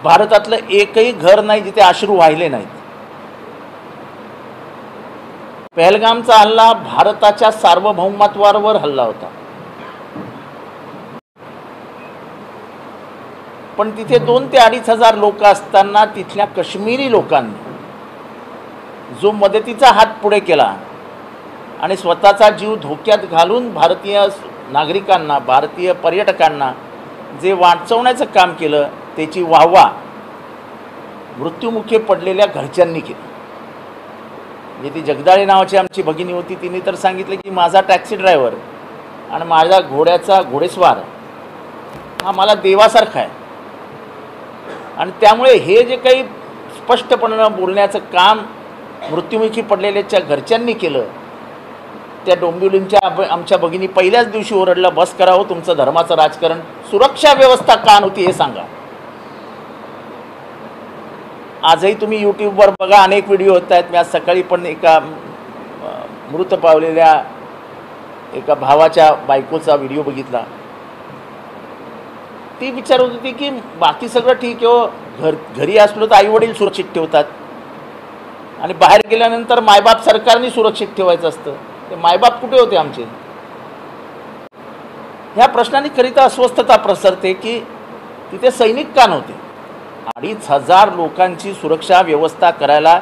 भारतातलं एकही घर नाही जिथे अश्रू वाहिले नाहीत. पहलगामचा हल्ला भारताच्या सार्वभौमत्वावर हल्ला होता, पण तिथे 2,000 ते 2,500 लोक असताना तिथल्या काश्मीरी लोकांनी जो मदतीचा हात पुढे केला आणि स्वतःचा जीव धोक्यात घालून भारतीय नागरिकांना, भारतीय पर्यटकांना जे वाचवण्याचं काम केलं, त्याची वाहवा मृत्युमुखी पडलेल्या घरच्यांनी केली. म्हणजे ती जगदाळे नावाची आमची भगिनी होती, तिने तर सांगितलं की माझा टॅक्सी ड्रायव्हर आणि माझा घोड्याचा घोडेस्वार हा मला देवासारखा आहे. आणि त्यामुळे हे जे काही स्पष्टपणे बोलण्याचं काम मृत्युमुखी पडलेल्याच्या घरच्यांनी केलं, त्या डोंबिवलींच्या आमच्या भगिनी पहिल्याच दिवशी ओरडलं, बस करावं तुमचं धर्माचं राजकारण, सुरक्षा व्यवस्था का नव्हती हे सांगा. आजही तुम्ही यूट्यूबवर बघा, अनेक व्हिडिओ होत आहेत. मी आज सकाळी पण एका मृत पावलेल्या एका भावाच्या बायकोचा व्हिडिओ बघितला. ती विचारत होती की बाकी सगळं ठीक आहे हो, घरी असलो तर आईवडील सुरक्षित ठेवतात आणि बाहेर गेल्यानंतर मायबाप सरकारने सुरक्षित ठेवायचं असतं, ते मायबाप कुठे होते आमचे. ह्या प्रश्नाने खरी तर अस्वस्थता प्रसरते की तिथे सैनिक का नव्हते. 2,500 लोकांची सुरक्षा व्यवस्था करायला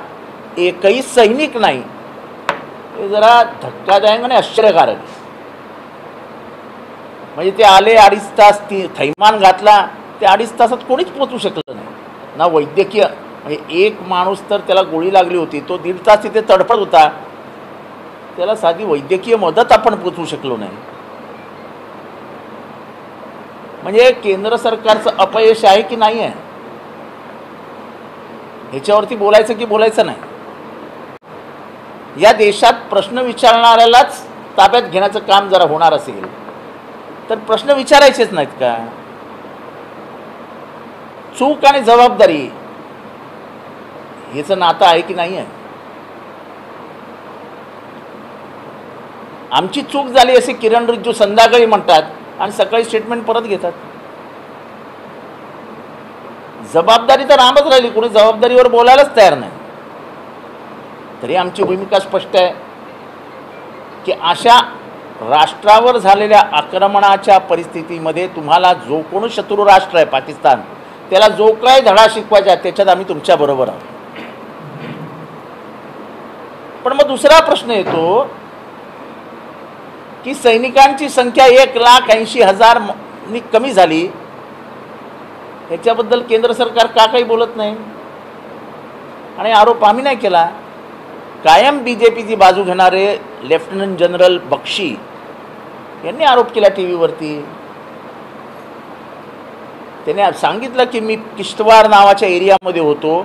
एकही सैनिक नाही, हे जरा धक्कादायक आणि आश्चर्यकारक. म्हणजे ते आले 2.5 तास, ती थैमान घातला, ते 2.5 तासात कोणीच पोचू शकलं नाही. ना वैद्यकीय, म्हणजे एक माणूस तर त्याला गोळी लागली होती, तो 1.5 तास तिथे तडफड होता, त्याला साधी वैद्यकीय मदत आपण पोचवू शकलो नाही. म्हणजे केंद्र सरकारचं अपयश आहे की नाही आहे ह्याच्यावरती बोलायचं की बोलायचं नाही. या देशात प्रश्न विचारणाऱ्यालाच ताब्यात घेण्याचं काम जरा होणार असेल तर प्रश्न विचारायचेच नाहीत का. चूक आणि जबाबदारी हेचं नातं आहे की नाही आहे. आमची चूक झाली असे किरण रिजिजू संध्याकाळी म्हणतात आणि सकाळी स्टेटमेंट परत घेतात. जबाबदारी तर रामच राहिली, कोणी जबाबदारीवर बोलायलाच तयार नाही. तरी आमची भूमिका स्पष्ट आहे की अशा राष्ट्रावर झालेल्या आक्रमणाच्या परिस्थितीमध्ये तुम्हाला जो कोणी शत्रू राष्ट्र आहे पाकिस्तान, त्याला जो काय धडा शिकवायचा त्याच्यात आम्ही तुमच्या बरोबर आहोत. पण मग दुसरा प्रश्न येतो की सैनिकांची संख्या 1,80,000 नी कमी झाली, ह्याच्याबद्दल केंद्र सरकार का काही बोलत नाही. आणि आरोप आम्ही नाही केला. कायम बीजेपीची बाजू घेणारे लेफ्टनंट जनरल बक्षी यांनी आरोप केला टी व्हीवरती. त्याने सांगितलं की मी किश्तवार नावाच्या एरियामध्ये होतो,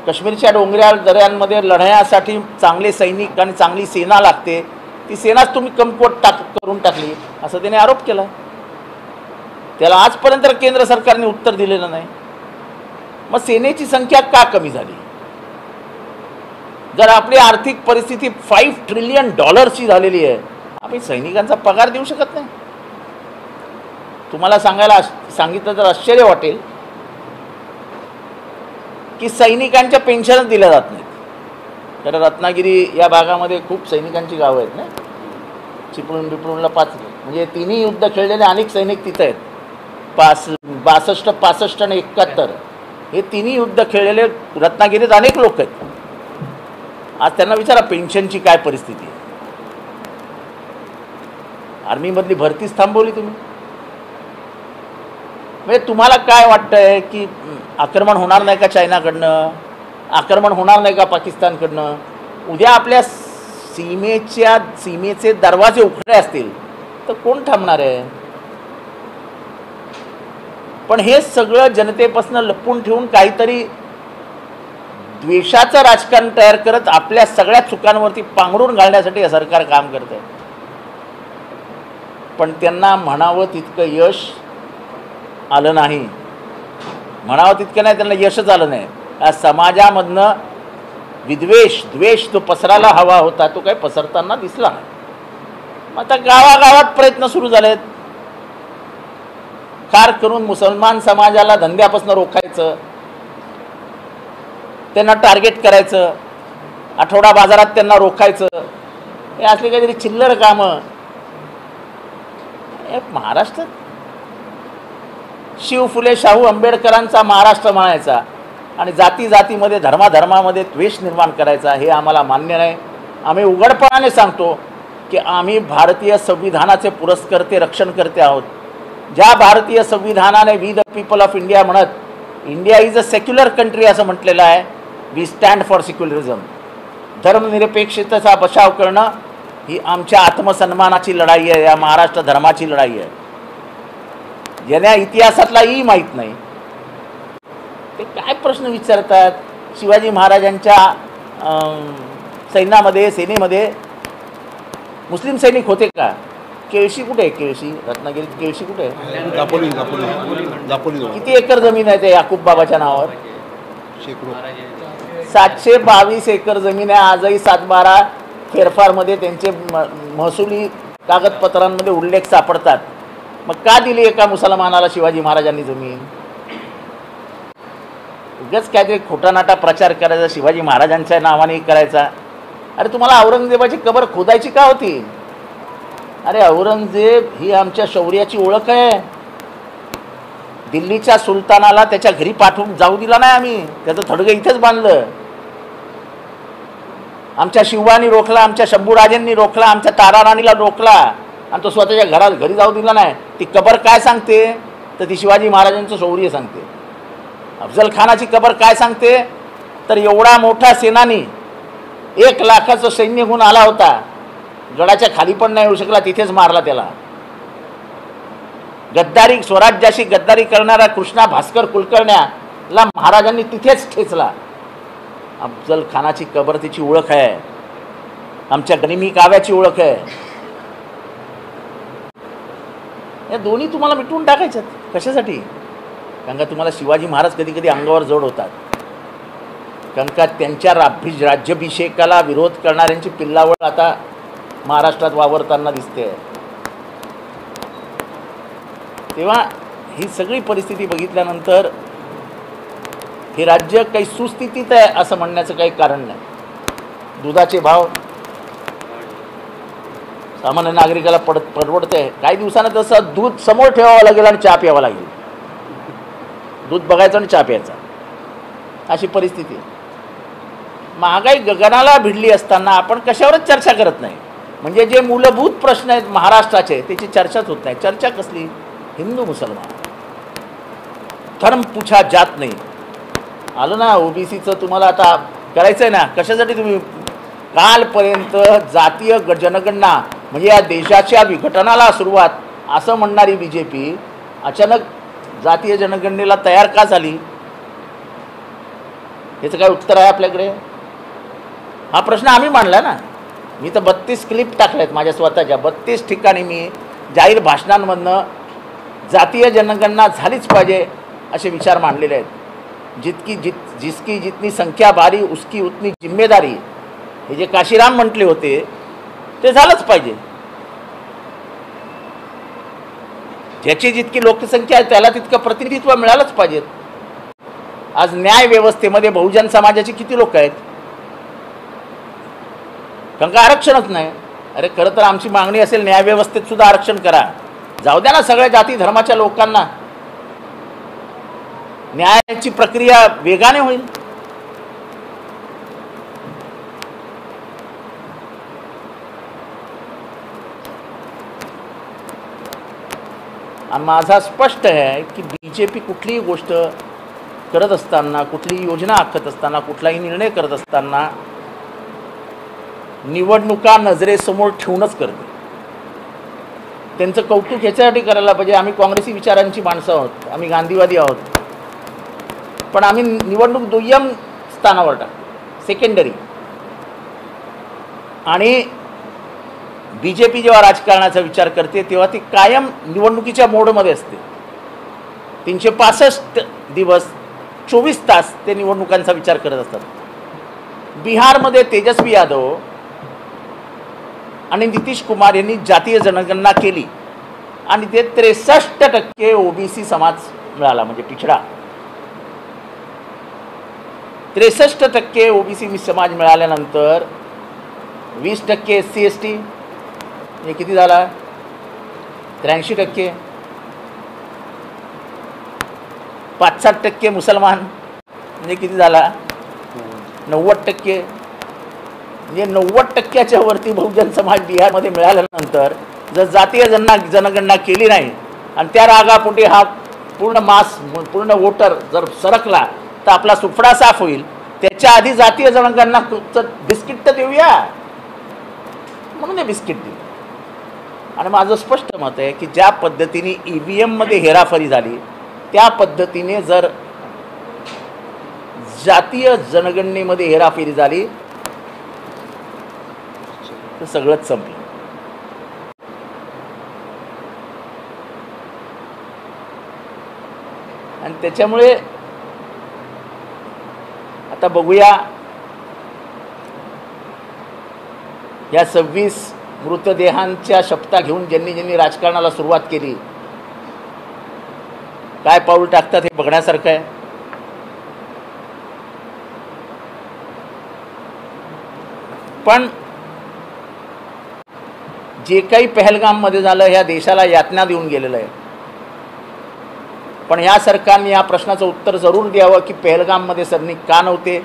काश्मीरच्या डोंगराळ दऱ्यांमध्ये लढण्यासाठी चांगले सैनिक आणि चांगली सेना लागते, ती सेनाच तुम्ही कमकुवत करून टाकली, असं त्याने आरोप केला. त्याला आजपर्यंत केंद्र सरकारने उत्तर दिलेलं नाही. मग सेनेची संख्या का कमी झाली. जर आपली आर्थिक परिस्थिती $5 ट्रिलियन झालेली आहे, आम्ही सैनिकांचा पगार देऊ शकत नाही. तुम्हाला सांगितलं तर आश्चर्य वाटेल की सैनिकांच्या पेन्शनच दिल्या जात नाहीत. तर रत्नागिरी या भागामध्ये खूप सैनिकांची गावं आहेत ना, चिपळूण बिपळूणला 5, म्हणजे 3 युद्ध खेळलेले अनेक सैनिक तिथे आहेत. 62, 65 आणि 71 हे 3 युद्ध खेळलेले रत्नागिरीत अनेक लोक आहेत. आज त्यांना विचारा पेन्शनची काय परिस्थिती आहे. आर्मीमधली भरतीच थांबवली तुम्ही. म्हणजे तुम्हाला काय वाटतंय की आक्रमण होणार नाही का चायनाकडनं, आक्रमण होणार नाही का पाकिस्तानकडनं. उद्या आपल्या सीमेचे दरवाजे उघडे असतील तर कोण थांबणार आहे. पण हे सगळं जनतेपासून लपवून ठेवून काहीतरी द्वेषाचं राजकारण तयार करत आपल्या सगळ्या चुकांवरती पांघरून घालण्यासाठी हे सरकार काम करत आहे. पण त्यांना म्हणावं तितकं यश आलं नाही. म्हणावं तितकं नाही, त्यांना यशच आलं नाही. या समाजामधनं द्वेष तो पसरायला हवा होता, तो काय पसरताना दिसला नाही. आता गावागावात प्रयत्न सुरू झालेत. खार करून मुसलमान समाजाला धंद्यापासून रोखायचं, त्यांना टार्गेट करायचं, आठवडा बाजारात त्यांना रोखायचं, हे असले काहीतरी चिल्लर कामं. महाराष्ट्रात शिव फुले शाहू आंबेडकरांचा महाराष्ट्र म्हणायचा आणि जाती जातीमध्ये धर्माधर्मामध्ये द्वेष निर्माण करायचा, हे आम्हाला मान्य नाही. आम्ही उघडपणाने सांगतो की आम्ही भारतीय संविधानाचे पुरस्कर्ते रक्षणकर्ते आहोत. ज्या भारतीय संविधानाने we the people of India म्हणत India is a secular country असं म्हटलेलं आहे, वी स्टँड फॉर सेक्युलरिझम. धर्मनिरपेक्षतेचा बचाव करणं ही आमच्या आत्मसन्मानाची लढाई आहे, या महाराष्ट्र धर्माची लढाई आहे. ज्यांना इतिहासातलाही माहीत नाही ते काय प्रश्न विचारतात. शिवाजी महाराजांच्या सैन्यामध्ये सेनेमध्ये मुस्लिम सैनिक होते का? केळशी कुठे आहे? केळशी रत्नागिरीत केळशी कुठे आहे? किती एकर जमीन आहे ते याकूब बाबाच्या नावावर? 722 एकर जमीन आहे. आजही 7/12 फेरफारमध्ये त्यांचे महसुली कागदपत्रांमध्ये उल्लेख सापडतात. मग का दिली एका मुसलमानाला शिवाजी महाराजांनी जमीन? उगाच काहीतरी खोटानाटा प्रचार करायचा, शिवाजी महाराजांच्या नावाने करायचा. अरे तुम्हाला औरंगजेबाची कबर खोदायची का होती? अरे औरंगजेब ही आमच्या शौर्याची ओळख आहे. दिल्लीच्या सुलतानाला त्याच्या घरी पाठवून जाऊ दिला नाही आम्ही, त्याचं थडगं इथेच बांधलं. आमच्या शिवानी रोखला, आमच्या शंभूराजेंनी रोखला, आमच्या ताराराणीला रोखला आणि तो स्वतःच्या घरी जाऊ दिला नाही. ती कबर काय सांगते? तर ती शिवाजी महाराजांचं शौर्य सांगते. अफजल खानाची कबर काय सांगते? तर एवढा मोठा सेनानी 1 लाखाचं सैन्य घेऊन आला होता, गडाच्या खाली पण नाही येऊ शकला, तिथेच मारला त्याला. गद्दारी, स्वराज्याशी गद्दारी करणारा कृष्णा भास्कर कुलकर्ण्याला महाराजांनी तिथेच ठेचला. अफजल खानाची कबर तिची ओळख आहे, आमच्या गनिमी काव्याची ओळख आहे. या दोन्ही तुम्हाला मिटवून टाकायच्यात. कशासाठी? कारण का तुम्हाला शिवाजी महाराज कधी कधी अंगावर जड होतात. कारण का त्यांच्या राज्याभिषेकाला विरोध करणाऱ्यांची पिल्लावळ आता महाराष्ट्रात वावरताना दिसते. तेव्हा ही सगळी परिस्थिती बघितल्यानंतर हे राज्य काही सुस्थितीत आहे असं म्हणण्याचं काही कारण नाही. दुधाचे भाव सामान्य नागरिकाला परवडते. काही दिवसानं तसं दूध समोर ठेवावं लागेल आणि चहा प्यावा लागेल. दूध बघायचं आणि चहा प्यायचा, अशी परिस्थिती. महागाई गगनाला भिडली असताना आपण कशावरच चर्चा करत नाही. म्हणजे जे मूलभूत प्रश्न आहेत महाराष्ट्राचे त्याची चर्चाच होत नाही. चर्चा कसली? हिंदू मुसलमान, धर्म पूछा जात नाही. आलं ना ओबीसीचं तुम्हाला आता करायचं आहे ना. कशासाठी? तुम्ही कालपर्यंत जातीय जनगणना म्हणजे या देशाच्या विघटनाला सुरुवात असं म्हणणारी BJP अचानक जातीय जनगणनेला तयार का झाली? याचं काय उत्तर आहे आपल्याकडे? हा प्रश्न आम्ही मांडला ना. मी तर 32 क्लिप टाकल्यात माझ्या स्वतःच्या. 32 ठिकाणी मी जाहीर भाषणांमधनं जातीय जनगणना झालीच पाहिजे असे विचार मांडलेले आहेत. जिसकी जितनी संख्या भारी उसकी उतनी जिम्मेदारी, हे जे काशीराम म्हटले होते ते झालंच पाहिजे. ज्याची जितकी लोकसंख्या आहे त्याला तितकं प्रतिनिधित्व मिळालंच पाहिजे. आज न्याय व्यवस्थेमध्ये बहुजन समाजाची किती लोक आहेत? कारण का आरक्षणच नाही. अरे खरं तर आमची मागणी असेल न्याय व्यवस्थेत सुद्धा आरक्षण करा. जाऊ द्या ना सगळ्या जाती धर्माच्या लोकांना. न्यायाची प्रक्रिया वेगाने होईल. माझा स्पष्ट आहे की BJP कुठलीही गोष्ट करत असताना, कुठलीही योजना आखत असताना, कुठलाही निर्णय करत असताना निवडणुका नजरेसमोर ठेवूनच करते. त्यांचं कौतुक ह्याच्यासाठी करायला पाहिजे. आम्ही काँग्रेसी विचारांची माणसं आहोत, आम्ही गांधीवादी आहोत, पण आम्ही निवडणूक दुय्यम स्थानावर टाकतो, सेकंडरी. आणि BJP जेव्हा राजकारणाचा विचार करते तेव्हा ती कायम निवडणुकीच्या मोडमध्ये असते. 365 दिवस 24 तास ते निवडणुकांचा विचार करत असतात. बिहारमध्ये तेजस्वी यादव आणि नितीश कुमार यांनी जातीय जनगणना केली आणि ते 63% ओबीसी समाज मिळाला, म्हणजे पिछडा. 63% ओबीसी समाज मिळाल्यानंतर 20% SC ST, म्हणजे किती झाला? 83%. 5-7% मुसलमान, म्हणजे किती झाला? 90%. म्हणजे 90%च्या वरती बहुजन समाज बिहारमध्ये मिळाल्यानंतर जर जातीय जनगणना केली नाही आणि त्या रागापोटी हा पूर्ण वोटर जर सरकला तर आपला सुफडा साफ होईल. त्याच्या आधी जातीय जनगणना बिस्किट तर देऊया, म्हणून हे बिस्किट दिलं. आणि माझं स्पष्ट मत आहे की ज्या पद्धतीने EVM मध्ये हेराफेरी झाली त्या पद्धतीने जर जातीय जनगणनेमध्ये हेराफेरी झाली तर सगळंच संपलं. आणि त्याच्यामुळे आता बघूया या 26 मृतदेहांच्या शपथा घेऊन ज्यांनी राजकारणाला सुरुवात केली काय पाऊल टाकतात हे बघण्यासारखं आहे. पण जे काही पहलगाममध्ये झालं ह्या देशाला यातना देऊन गेलेलं आहे. पण या सरकारने या प्रश्नाचं उत्तर जरूर द्यावं की पहलगाममध्ये सैनिक का नव्हते.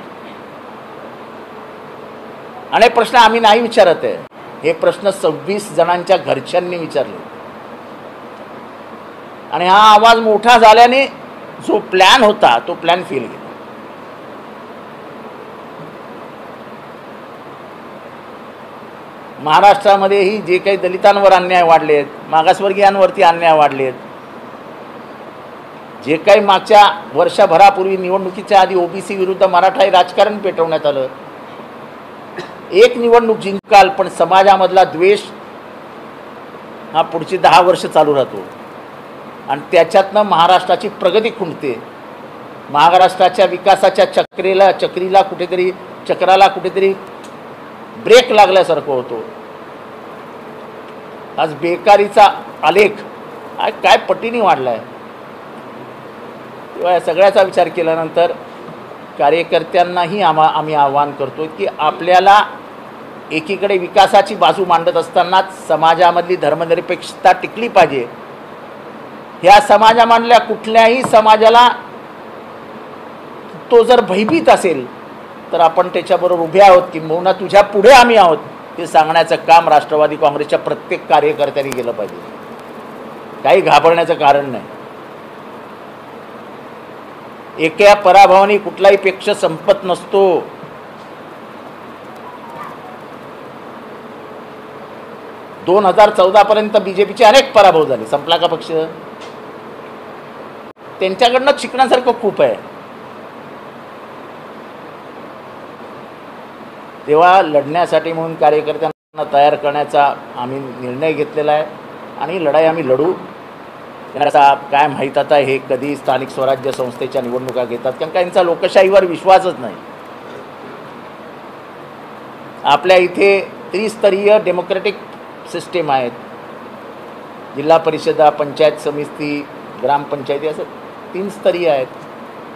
आणि प्रश्न आम्ही नाही विचारत आहे, हे प्रश्न 26 जणांच्या घरच्यांनी विचारले. आणि हा आवाज मोठा झाल्याने जो प्लॅन होता तो प्लॅन फेल गेला. महाराष्ट्रामध्येही जे काही दलितांवर अन्याय वाढलेत, मागासवर्गीयांवरती अन्याय वाढलेत, जे काही मागच्या वर्षभरापूर्वी निवडणुकीच्या आधी ओबीसी विरुद्ध मराठा राजकारण पेटवण्यात आलं. एक निवडणूक जिंकाल पण समाजामधला द्वेष हा पुढची 10 वर्ष चालू राहतो आणि त्याच्यातनं महाराष्ट्राची प्रगती खुंटते. महाराष्ट्राच्या विकासाच्या चक्राला कुठेतरी ब्रेक लागल्यासारखं होतो. आज बेकारीचा आलेख काय पटीने वाढलाय. तेव्हा या सगळ्याचा विचार केल्यानंतर कार्यकर्त्यांनाही आम्ही आवाहन करतो की आपल्याला एकीकडे विकासाची बाजू मांडत असतानाच समाजामधली धर्मनिरपेक्षता टिकली पाहिजे. ह्या समाजामधल्या कुठल्याही समाजाला तो जर भयभीत असेल तर आपण त्याच्याबरोबर उभे आहोत, किंबहुना तुझ्या पुढे आम्ही आहोत हे सांगण्याचं काम राष्ट्रवादी काँग्रेसच्या प्रत्येक कार्यकर्त्यांनी केलं पाहिजे. काही घाबरण्याचं कारण नाही. एका पराभवाने कुठलाही पक्ष संपत नसतो. - 2014 पर्यंत बीजेपीचे अनेक पराभव झाले. संपला का पक्ष? त्यांच्याकडनं शिकण्यासारखं खूप आहे. तेव्हा लढण्यासाठी म्हणून कार्यकर्त्यांना तयार करण्याचा आम्ही निर्णय घेतलेला आहे आणि लढाई आम्ही लढू. त्याचा काय माहीत आता हे कधी स्थानिक स्वराज्य संस्थेच्या निवडणुका घेतात, कारण का यांचा लोकशाहीवर विश्वासच नाही. आपल्या इथे त्रिस्तरीय डेमोक्रेटिक सिस्टीम आहेत. जिल्हा परिषदा, पंचायत समिती, ग्रामपंचायती असं 3 स्तरीय आहेत.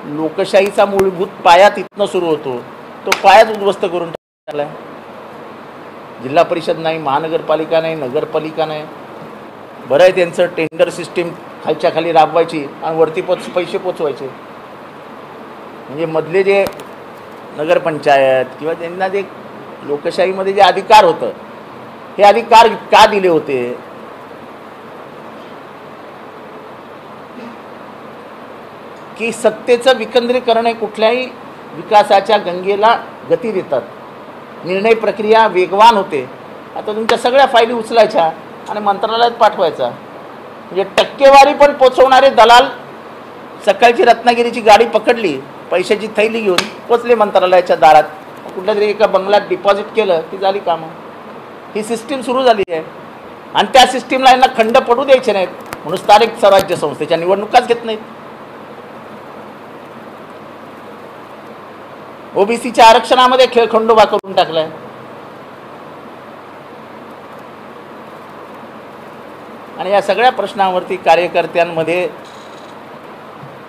लोकशाहीचा मूलभूत पाया तिथनं सुरू होतो. तो पायाच उद्ध्वस्त करून टाकला आहे. जिल्हा परिषद नाही, महानगरपालिका नाही, नगरपालिका नाही. बरं आहे त्यांचं टेंडर सिस्टीम खालच्या खाली राबवायची आणि वरती पैसे पोचवायचे. म्हणजे मधले जे नगरपंचायत किंवा त्यांना जे लोकशाहीमध्ये जे अधिकार होतं हे अधिकार का दिले होते? की सत्तेचं विकेंद्रीकरण हे कुठल्याही विकासाच्या गंगेला गती देतात. निर्णय प्रक्रिया वेगवान होते. आता तुमच्या सगळ्या फायली उचलायच्या आणि मंत्रालयात पाठवायचा. म्हणजे टक्केवारी पण पोचवणारे दलाल सकाळची रत्नागिरीची गाडी पकडली, पैशाची थैली घेऊन पोचले मंत्रालयाच्या दारात, कुठल्या तरी एका बंगल्यात डिपॉझिट केलं की झाली कामं. ही सिस्टीम सुरू झाली आहे आणि त्या सिस्टीमला यांना खंड पडू द्यायचे नाहीत म्हणून स्थानिक स्वराज्य संस्थेच्या निवडणुकाच घेत नाहीत. ओबीसीच्या आरक्षणामध्ये खेळखंडोबा करून टाकलाय. आणि या सगळ्या प्रश्नावरती कार्यकर्त्यांमध्ये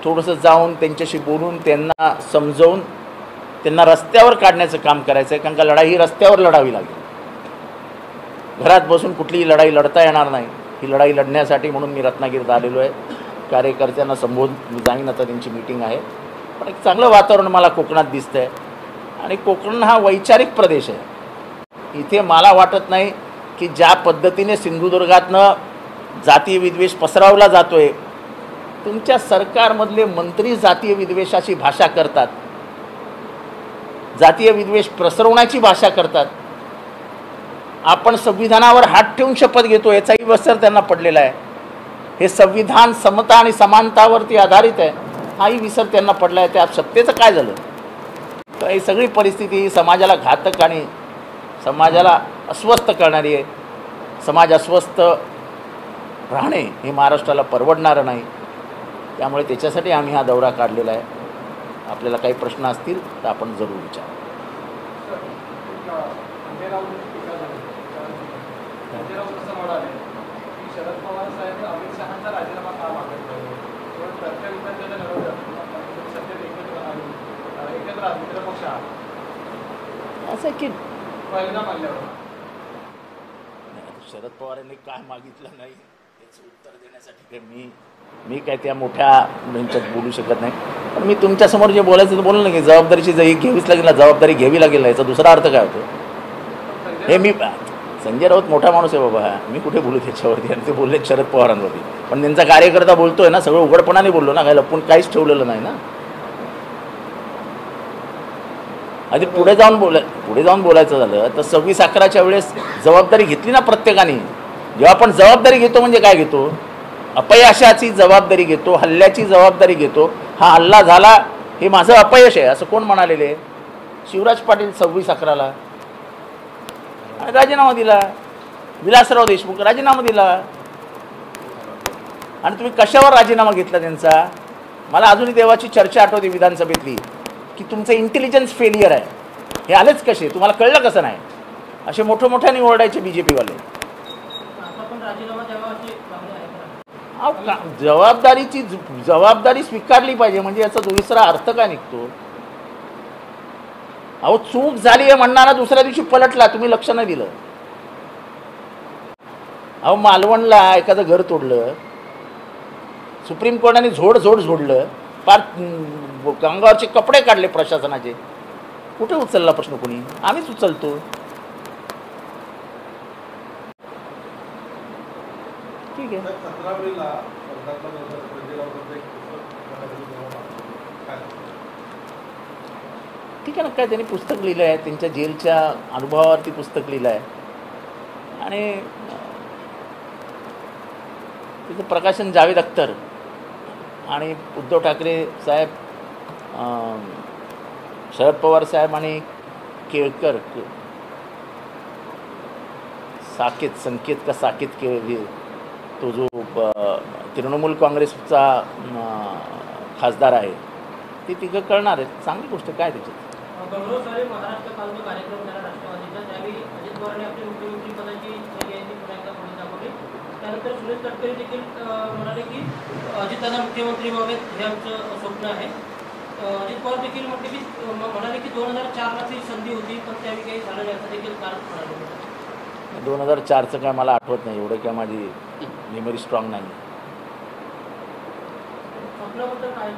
थोडंसं जाऊन त्यांच्याशी बोलून त्यांना समजवून त्यांना रस्त्यावर काढण्याचं काम करायचं आहे. कारण का लढाई ही रस्त्यावर लढावी लागेल. घरात बसून कुठलीही लढाई लढता येणार नाही. ही लढाई लढण्यासाठी म्हणून मी रत्नागिरीत आलेलो आहे. कार्यकर्त्यांना संबोधून मी जाईन. आता त्यांची मीटिंग आहे. पण एक चांगलं वातावरण मला कोकणात दिसतं आहे. आणि कोकण हा वैचारिक प्रदेश आहे. इथे मला वाटत नाही की ज्या पद्धतीने सिंधुदुर्गातनं जातीय विद्वेष पसरवला जातो आहे, तुमच्या सरकारमधले मंत्री जातीय विद्वेषाची भाषा करतात, जातीय विद्वेष पसरवण्याची भाषा करतात. आपण संविधानावर हात ठेवून शपथ घेतो याचाही विसर त्यांना पडलेला आहे. हे संविधान समता आणि समानतावरती आधारित आहे, हाही विसर त्यांना पडला आहे. त्या सत्तेचं काय झालं? तर ही सगळी परिस्थिती समाजाला घातक आणि समाजाला अस्वस्थ करणारी आहे. समाज अस्वस्थ राहणे हे महाराष्ट्राला परवडणारं नाही. त्यामुळे त्याच्यासाठी आम्ही हा दौरा काढलेला आहे. आपल्याला काही प्रश्न असतील तर आपण जरूर विचारू. शरद पवार साहेब अमित शहांचा राजीनामा का मागत नाही? प्रत्येक एकत्र मित्रपक्ष असं की परिणाम आल्यावर शरद पवारांनी काय मागितलं नाही याचं उत्तर देण्यासाठी मी काय त्या मोठ्या यांच्यात बोलू शकत नाही. पण मी तुमच्यासमोर जे बोलायचं तर बोललं ना की जबाबदारीची घ्यावीच लागेल ना, जबाबदारी घ्यावी लागेल ना. याचा दुसरा अर्थ काय होतो? हे मी संजय राऊत मोठा माणूस आहे बाबा, मी कुठे बोलू त्याच्यावरती. आणि ते बोलले शरद पवारांवरती. पण त्यांचा कार्यकर्ता बोलतोय ना, सगळं उघडपणाने बोललो ना, काय लपून काहीच ठेवलेलं नाही ना. आधी पुढे जाऊन बोलायचं झालं तर 26/11च्या वेळेस जबाबदारी घेतली ना प्रत्येकाने. जेव्हा आपण जबाबदारी घेतो म्हणजे काय घेतो? अपयशाची जबाबदारी घेतो, हल्ल्याची जबाबदारी घेतो. हा हल्ला झाला हे माझं अपयश आहे असं कोण म्हणालेले? शिवराज पाटील 26/11ला राजीनामा दिला. विलासराव देशमुख राजीनामा दिला. आणि तुम्ही कशावर राजीनामा घेतला त्यांचा? मला अजूनही देवाची चर्चा आठवते विधानसभेतली की तुमचं इंटेलिजन्स फेलियर आहे. हे आलेच कसे? तुम्हाला कळलं कसं नाही? असे मोठ्याने ओरडायचे बीजेपीवाले. जबाबदारी स्वीकारली पाहिजे. म्हणजे याचा दुसरा अर्थ काय निघतो? अहो चूक झाली आहे म्हणणारा दुसऱ्या दिवशी पलटला, तुम्ही लक्ष नाही दिलं. अहो मालवणला एखादं घर तोडलं, सुप्रीम कोर्टाने झोडलं, फार अंगावरचे कपडे काढले प्रशासनाचे. कुठे उचलला प्रश्न? कोणी? आम्हीच उचलतो. ठीक आहे. ठीक आहे ना. काय त्यांनी पुस्तक लिहिलं आहे, त्यांच्या जेलच्या अनुभवावरती पुस्तक लिहिलं आहे. आणि तिचं प्रकाशन जावेद अख्तर आणि उद्धव ठाकरे साहेब, शरद पवार साहेब आणि केळकर, साकेत तो जो तृणमूल काँग्रेसचा खासदार आहे, ते तिघं करणार आहेत. चांगली गोष्ट काय त्याच्यात? महाराष्ट्र कार्यक्रम झाला राष्ट्रवादीचा, त्यावेळी अजित पवारांनी आपली मुख्यमंत्री पदाची दाखवली. त्यानंतर सुनील तटकरे देखील म्हणाले की अजितदादा मुख्यमंत्री व्हावेत हे आमचं स्वप्न आहे. अजित पवार देखील म्हणाले की 2004ला ती संधी होती पण त्यावेळी काही झालं नाही असं देखील कारण म्हणाले. 2004चं काय मला आठवत नाही. एवढं काय माझी मेमरी स्ट्रॉंग नाही. स्वप्नाबद्दल काय?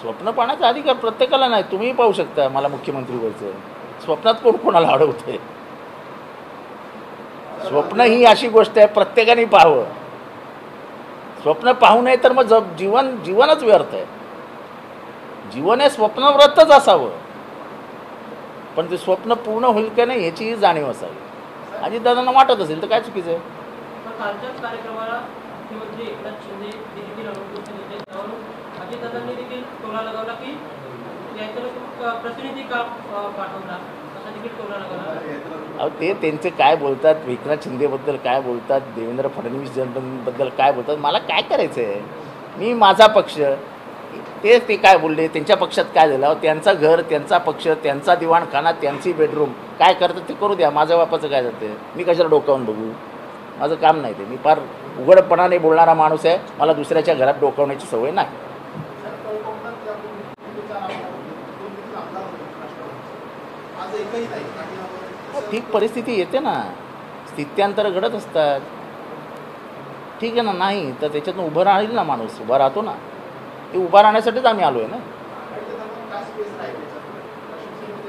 स्वप्न पाहण्याचा अधिकार प्रत्येकाला नाही. तुम्ही पाहू शकता मला मुख्यमंत्री व्हायचं. स्वप्नात कोणाला अडवतंय? स्वप्न ही अशी गोष्ट आहे प्रत्येकाने पाहावं. स्वप्न पाहू नये तर मग जीवनच व्यर्थ आहे. जीवन हे स्वप्नव्रतच असावं. पण ते स्वप्न पूर्ण होईल का नाही याचीही जाणीव असावी. अजितदादांना वाटत असेल तर काय चुकीचं आहे? कालच्याच कार्यक्रमाला मुख्यमंत्री एकनाथ शिंदे देखील अनुपस्थित होते. त्यावरून अजितदादांनी देखील टोला लगावला की याच्यावर प्रतिनिधी का पाठवला असा देखील टोला लगावला. अहो ते त्यांचे काय बोलतात, एकनाथ शिंदेबद्दल काय बोलतात, देवेंद्र फडणवीस बद्दल काय बोलतात, मला काय करायचं आहे? मी माझा पक्ष, ते काय बोलले, त्यांच्या पक्षात काय झालं, त्यांचं घर, त्यांचा पक्ष, त्यांचा दिवाणखाना, त्यांची बेडरूम, काय करतात ते करू द्या. माझ्या बापाचं काय जातं? मी कशाला डोकावून बघू? माझं काम नाही ते. मी फार उघडपणाने बोलणारा माणूस आहे. मला दुसऱ्याच्या घरात डोकवण्याची सवय नाही. ठीक परिस्थिती येते ना, स्थित्यांतर घडत असतात. ठीक आहे ना, नाही तर त्याच्यातून उभं राहील ना माणूस, उभा राहतो ना. ते उभा राहण्यासाठीच आम्ही आलो आहे ना.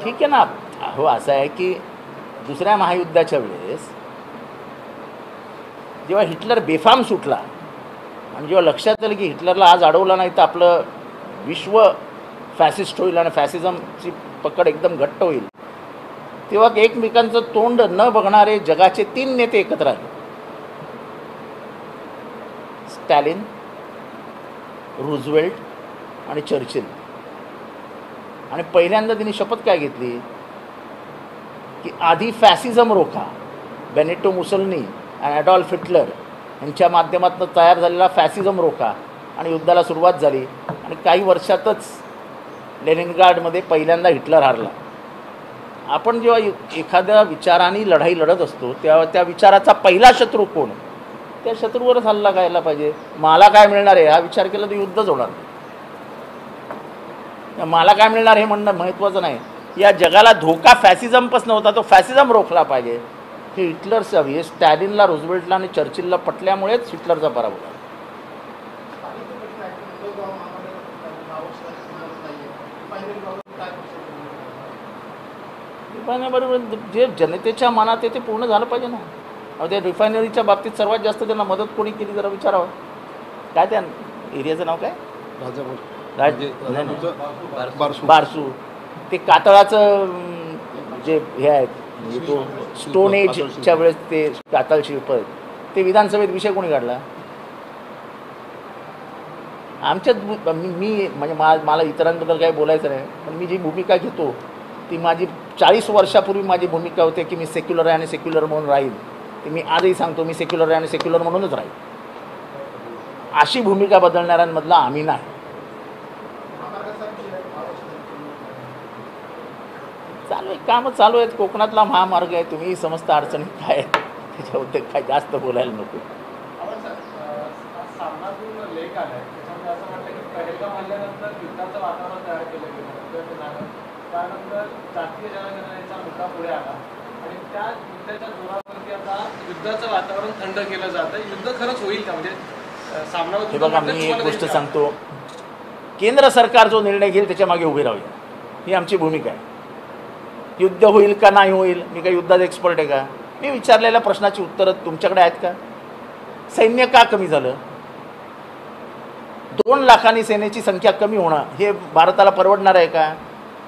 ठीक आहे ना. हो, असं आहे की दुसऱ्या महायुद्धाच्या वेळेस जेव्हा हिटलर बेफाम सुटला आणि जेव्हा लक्षात आलं की हिटलरला आज अडवलं नाही तर आपलं विश्व फॅसिस्ट होईल आणि फॅसिझमची पकड एकदम घट्ट होईल, तेव्हा एकमेकांचं तोंड न बघणारे जगाचे 3 नेते एकत्र आले. स्टॅलिन, रूझवेल्ट आणि चर्चिल. आणि पहिल्यांदा त्यांनी शपथ काय घेतली की आधी फॅसिझम रोखा. बेनिटो मुसोलिनी आणि ॲडॉल्फ हिटलर यांच्या माध्यमातून तयार झालेला फॅसिझम रोखा. आणि युद्धाला सुरुवात झाली आणि काही वर्षातच लेनिनग्राडमध्ये पहिल्यांदा हिटलर हारला. आपण जेव्हा एखाद्या विचाराने लढाई लढत असतो तेव्हा त्या विचाराचा पहिला शत्रू कोण, त्या शत्रूवरच हल्ला करायला पाहिजे. मला काय मिळणार आहे हा विचार केला तर युद्धच होणार नाही. मला काय मिळणार हे म्हणणं महत्त्वाचं नाही. या जगाला धोका फॅसिझमपासून होता, तो फॅसिझम रोखला पाहिजे. हे हिटलरचं, हे स्टॅलिनला, रूझवेल्टला आणि चर्चिलला पटल्यामुळेच हिटलरचा पराभव झाला. बरोबर, जे जनतेच्या मनात आहे ते पूर्ण झालं पाहिजे ना. ते रिफायनरीच्या बाबतीत सर्वात जास्त त्यांना मदत कोणी केली जरा विचारावं. काय त्या एरियाचं नाव काय, बारसू. ते कातळाचं जे हे आहेत म्हणजे तो स्टोन एजच्या वेळेस ते कातळ शिल्प ते विधानसभेत विषय कोणी काढला. आमच्यात मी म्हणजे मला इतरांबद्दल काही बोलायचं नाही, पण मी जी भूमिका घेतो ती माझी 40 वर्षापूर्वी माझी भूमिका होती की मी सेक्युलर आहे आणि सेक्युलर म्हणून राहील. ती मी आजही सांगतो, मी सेक्युलर आहे आणि सेक्युलर म्हणूनच राहील. अशी भूमिका बदलणाऱ्यांमधला आम्ही नाही. चालू आहे, कामं चालू आहेत. कोकणातला महामार्ग आहे, तुम्ही समजता अडचणी काय आहेत त्याच्याबद्दल काय जास्त बोलायला नको. सामनातून लेख आलाय त्याच्यामध्ये असं म्हटलं की पहलगाम हल्ल्यानंतर युद्धाचं वातावरण तयार केलं गेलं. त्यानंतर जातीय जनगणनेचा मुद्दा पुढे आला आणि त्या मुद्द्याच्या जोरावरती आता युद्धाचं वातावरण थंड केलं जातं. युद्ध खरंच होईल का, म्हणजे सामनावर? हे बघा, मी एक गोष्ट सांगतो, केंद्र सरकार जो निर्णय घेईल त्याच्या मागे उभे राहूया, ही आमची भूमिका आहे. युद्ध होईल का नाही होईल, मी काय युद्धात एक्सपर्ट आहे का? मी विचारलेल्या प्रश्नाची उत्तरं तुमच्याकडे आहेत का? सैन्य का कमी झालं? 2 लाखांनी सेनेची संख्या कमी होणं हे भारताला परवडणार आहे का?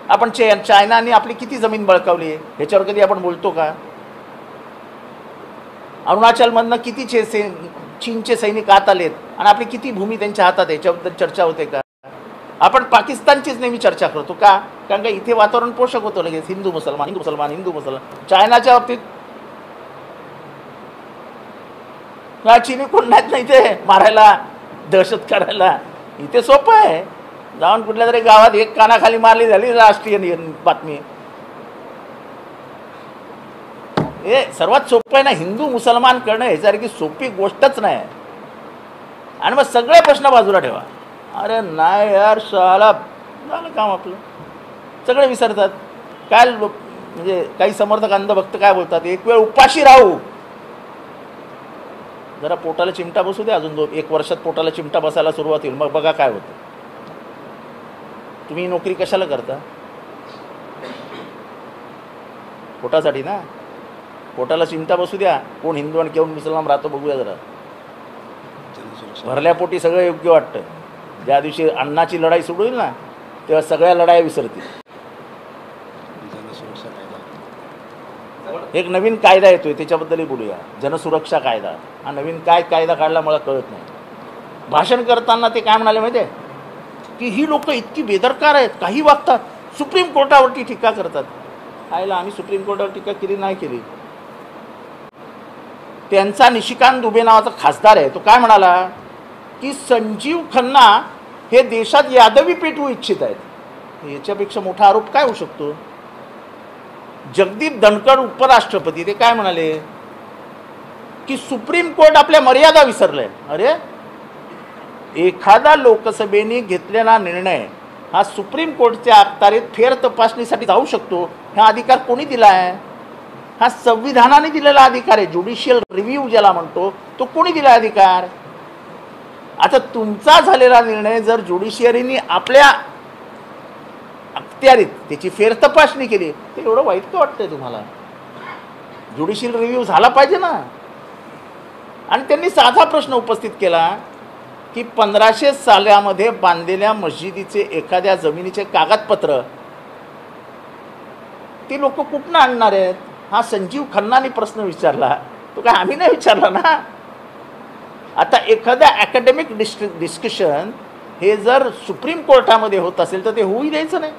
आपण चायनाने आपली किती जमीन बळकावली आहे ह्याच्यावर कधी आपण बोलतो का? अरुणाचलमधनं किती चीनचे सैनिक आत आलेत आणि आपली किती भूमी त्यांच्या हातात आहे याच्याबद्दल चर्चा होते का? आपण पाकिस्तानचीच नेहमी चर्चा करतो का? कारण का इथे वातावरण पोषक होतं लगेच हिंदू मुसलमान हिंदू मुसलमान हिंदू मुसलमान. चायनाच्या बाबतीत चीनी कोण नाहीत नाही ते मारायला, दहशत करायला. इथे सोपं आहे, जाऊन कुठल्या तरी गावात एक कानाखाली मारली झाली राष्ट्रीय बातमी. हे सर्वात सोपं आहे ना, हिंदू मुसलमान करणं ह्याच्यासारखी सोपी गोष्टच नाही. आणि मग सगळे प्रश्न बाजूला ठेवा. अरे नाही यार, शाला झालं काम आपलं, सगळे विसरतात. काय म्हणजे काही समर्थक अंधभक्त काय बोलतात, एक वेळ उपाशी राहू, जरा पोटाला चिमटा बसू दे, अजून 1 वर्षात पोटाला चिमटा बसायला सुरुवात होईल, मग बघा काय होतं. तुम्ही नोकरी कशाला करता? पोटासाठी ना. पोटाला चिमटा बसू द्या, कोण हिंदू आणि कोण मुसलमान राहतो बघूया जरा. भरल्या पोटी सगळं योग्य वाटतं. ज्या दिवशी अन्नाची लढाई सुरू होईल ना तेव्हा सगळ्या लढाया विसरतील. एक नवीन कायदा येतोय त्याच्याबद्दलही बोलूया, जनसुरक्षा कायदा. हा नवीन काय कायदा काढला मला कळत नाही. भाषण करताना ते काय म्हणाले माहिती आहे की ही लोक इतकी बेदरकार आहेत, काही वागतात, सुप्रीम कोर्टावरती टीका करतात. आयला आम्ही सुप्रीम कोर्टावर टीका केली नाही केली. त्यांचा निशिकांत दुबे नावाचा खासदार आहे, तो काय म्हणाला की संजीव खन्ना हे देशात यादवी पेटवू इच्छित आहेत. याच्यापेक्षा मोठा आरोप काय होऊ शकतो? जगदीप धनखड उपराष्ट्रपती ते काय म्हणाले की सुप्रीम कोर्ट आपल्या मर्यादा विसरलंय. अरे, एखादा लोकसभेने घेतलेला निर्णय हा सुप्रीम कोर्टच्या अखत्यारीत फेर तपासणीसाठी जाऊ शकतो. हा अधिकार कोणी दिला आहे? हा संविधानाने दिलेला अधिकार आहे. ज्युडिशियल रिव्ह्यू ज्याला म्हणतो तो कोणी दिला अधिकार? आता तुमचा झालेला निर्णय जर ज्युडिशियरीने आपल्या अखत्यारीत त्याची फेर तपासणी केली तर एवढं वाईट का वाटतंय तुम्हाला? ज्युडिशियल रिव्ह्यू झाला पाहिजे ना. आणि त्यांनी साधा प्रश्न उपस्थित केला की 1500 सालामध्ये बांधलेल्या मस्जिदीचे एखाद्या जमिनीचे कागदपत्र ती लोक कुठनं आणणार आहेत? हा संजीव खन्नाने प्रश्न विचारला. तो काय आम्ही नाही विचारला ना. आता एखाद्या अकॅडमिक डिस्कशन हे जर सुप्रीम कोर्टामध्ये होत असेल तर ते होऊ द्यायचं नाही.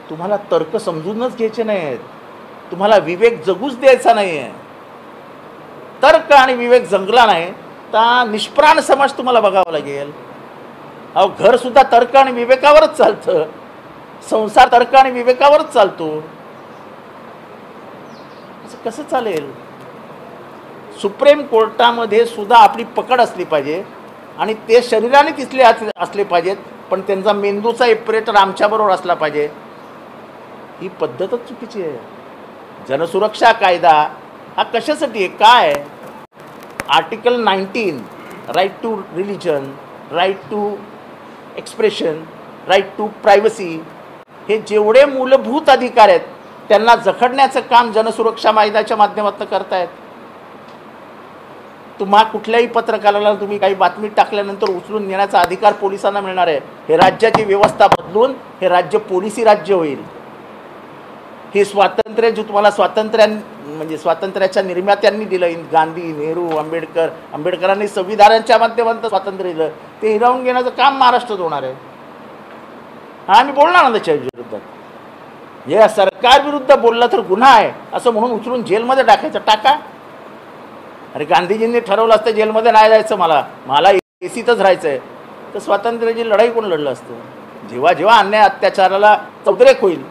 तुम्हाला तर्क समजूनच घ्यायचे नाहीत. तुम्हाला विवेक जगूच द्यायचा नाही आहे. तर्क आणि विवेक जंगला नाही तर निष्प्राण समाज तुम्हाला बघावा लागेल. अहो, घर सुद्धा तर्क आणि विवेकावरच चालतं. संसार तर्क आणि विवेकावरच चालतो. असं कसं चालेल? सुप्रीम कोर्टामध्ये सुद्धा आपली पकड असली पाहिजे आणि ते शरीराने तिथले असले पाहिजेत, पण त्यांचा मेंदूचा ऑपरेटर आमच्याबरोबर असला पाहिजे. ही पद्धतच चुकीची आहे. जनसुरक्षा कायदा हा कशासाठी आहे? काय? Article 19 right to religion, right to expression, right to privacy, हे जेवढे मूलभूत अधिकार आहेत त्यांना जखडण्याचं काम जनसुरक्षा कायद्याच्या माध्यमातून करतायत. तुम्हा कुठल्याही पत्रकाराला तुम्ही काही बातमी टाकल्यानंतर उचलून नेण्याचा अधिकार पोलिसांना मिळणार आहे. हे राज्याची व्यवस्था बदलून हे राज्य पोलिसी राज्य होईल. हे स्वातंत्र्य जे तुम्हाला स्वातंत्र्याच्या निर्मात्यांनी दिलं, गांधी, नेहरू, आंबेडकरांनी संविधानाच्या माध्यमातून स्वातंत्र्य दिलं, ते हिरावून घेण्याचं काम महाराष्ट्रात होणार आहे. हा आम्ही बोलणार ना त्याच्या विरुद्ध. हे सरकार विरुद्ध बोलला तर गुन्हा आहे असं म्हणून उचलून जेलमध्ये टाकायचं. टाका. अरे, गांधीजींनी ठरवलं असतं जेलमध्ये नाही जायचं, मला एसीतच राहायचं आहे, तर स्वातंत्र्याची लढाई कोण लढलं असतं? जेव्हा जेव्हा अन्याय अत्याचाराला चौधरेक होईल,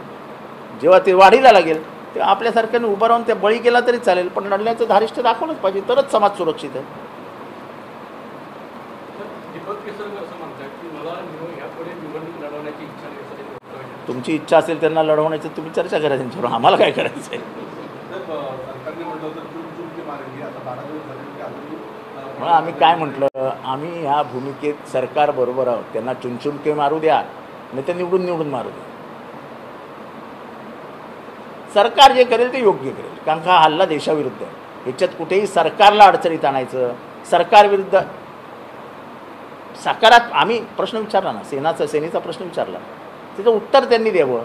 जेव्हा ते वाढीला लागेल, तेव्हा आपल्यासारख्याने उभं राहून ते बळी केला तरी चालेल, पण लढण्याचं धारिष्ट्य दाखवलंच पाहिजे, तरच समाज सुरक्षित आहे. तुमची इच्छा असेल त्यांना लढवण्याची, तुम्ही चर्चा करा त्यांच्यावर. आम्हाला काय करायचं आहे? म्हणून आम्ही काय म्हटलं, आम्ही ह्या भूमिकेत सरकार बरोबर आहोत. त्यांना चुनचुनके मारू द्या, नाही तर निवडून मारू द्या. सरकार जे करेल ते योग्य करेल, कारण का हल्ला देशाविरुद्ध आहे. ह्याच्यात कुठेही सरकारला अडचणीत आणायचं, सरकारविरुद्ध सकारात्मक आम्ही प्रश्न विचारला ना, सेनेचा प्रश्न विचारला, त्याचं उत्तर त्यांनी द्यावं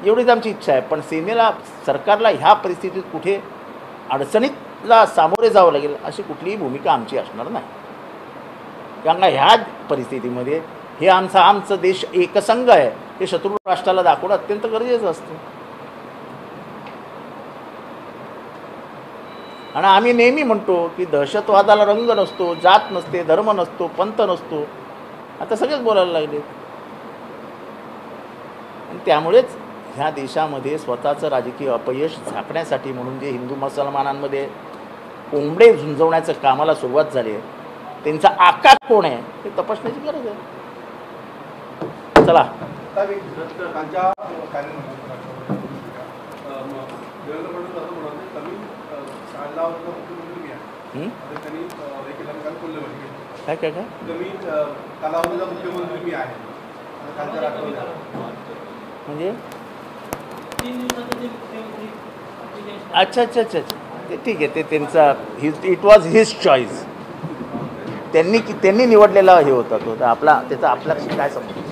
एवढीच आमची इच्छा आहे. पण सरकारला ह्या परिस्थितीत कुठे अडचणीतला सामोरे जावं लागेल अशी कुठलीही भूमिका आमची असणार नाही. कारण का ह्या परिस्थितीमध्ये हे आमचा देश एकसंघ आहे हे शत्रू राष्ट्राला दाखवणं अत्यंत गरजेचं असतं. आणि आम्ही नेहमी म्हणतो की दहशतवादाला रंग नसतो, जात नसते, धर्म नसतो, पंथ नसतो. आता सगळेच बोलायला लागले. आणि त्यामुळेच ह्या देशामध्ये स्वतःचं राजकीय अपयश झाकण्यासाठी म्हणून जे हिंदू मुसलमानांमध्ये कोंबडे झुंजवण्याचं कामाला सुरुवात झाली आहे, त्यांचा आकार कोण आहे हे तपासण्याची गरज आहे. चला. काय काय काय म्हणजे अच्छा अच्छा अच्छा अच्छा, ते ठीक आहे. ते त्यांचा इट वॉज हिज चॉईस. त्यांनी निवडलेला हे होता तो. त्याचा आपल्याला काय समजतं?